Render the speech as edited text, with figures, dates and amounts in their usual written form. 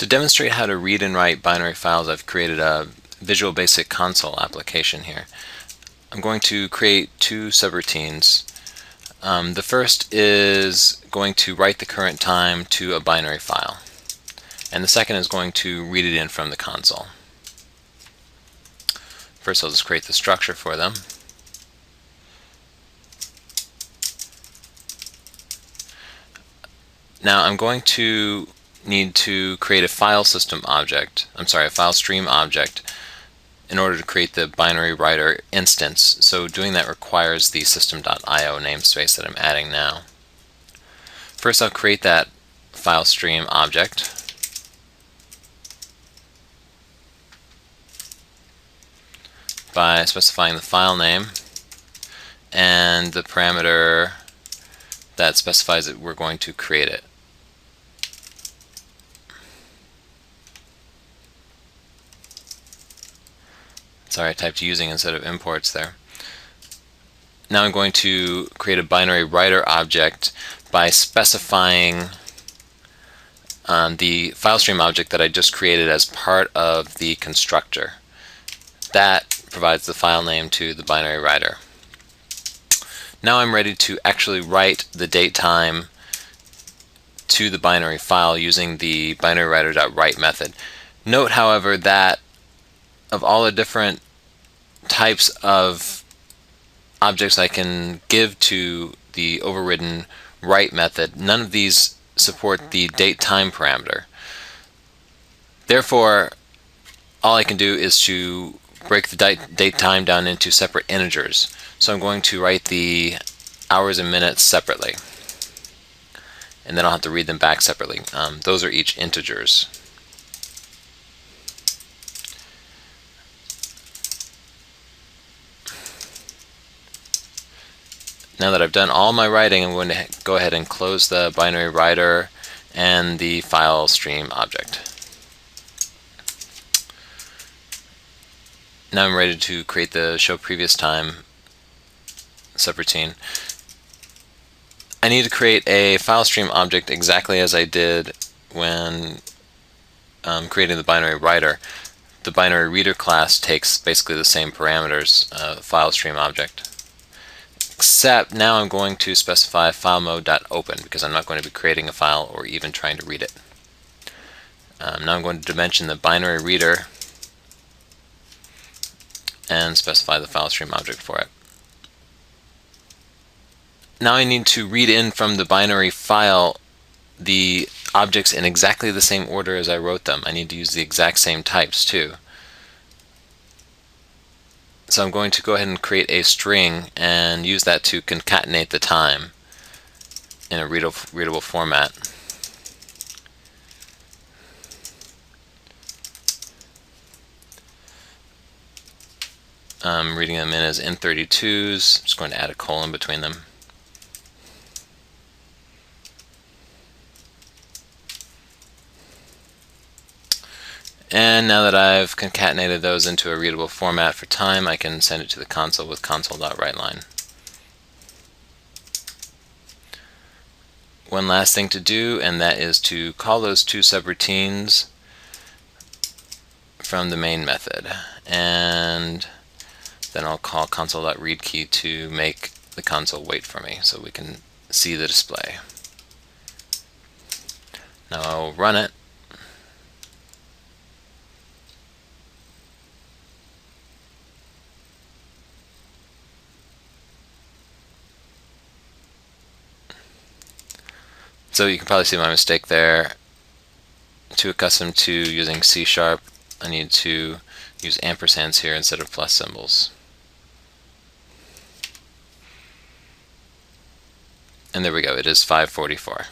To demonstrate how to read and write binary files, I've created a Visual Basic Console application here. I'm going to create two subroutines. The first is going to write the current time to a binary file, and the second is going to read it in from the console. First, I'll just create the structure for them. Now I'm going to need to create a file system object, a file stream object, in order to create the binary writer instance. So doing that requires the system.io namespace that I'm adding now. First, I'll create that file stream object. By specifying the file name and the parameter that specifies that we're going to create it. Sorry, I typed using instead of imports there. Now I'm going to create a binary writer object by specifying the file stream object that I just created as part of the constructor. That provides the file name to the binary writer. Now I'm ready to actually write the date time to the binary file using the binarywriter.write method. Note, however, that of all the different types of objects I can give to the overridden write method, none of these support the date time parameter. Therefore, all I can do is to break the date time down into separate integers. So I'm going to write the hours and minutes separately, and then I'll have to read them back separately. Those are each integers. Now that I've done all my writing, I'm going to go ahead and close the binary writer and the file stream object. Now I'm ready to create the show previous time subroutine. I need to create a file stream object exactly as I did when creating the binary writer. The binary reader class takes basically the same parameters, file stream object. Except now I'm going to specify file mode.open because I'm not going to be creating a file or even trying to read it. Now I'm going to dimension the binary reader and specify the file stream object for it. Now I need to read in from the binary file the objects in exactly the same order as I wrote them. I need to use the exact same types too. So I'm going to go ahead and create a string and use that to concatenate the time in a readable format. I'm reading them in as N32s. I'm just going to add a colon between them. And now that I've concatenated those into a readable format for time, I can send it to the console with console.writeLine. One last thing to do, and that is to call those two subroutines from the main method. And then I'll call console.readKey to make the console wait for me so we can see the display. Now I'll run it. So you can probably see my mistake there. Too accustomed to using C#, I need to use ampersands here instead of plus symbols. And there we go, it is 5:44.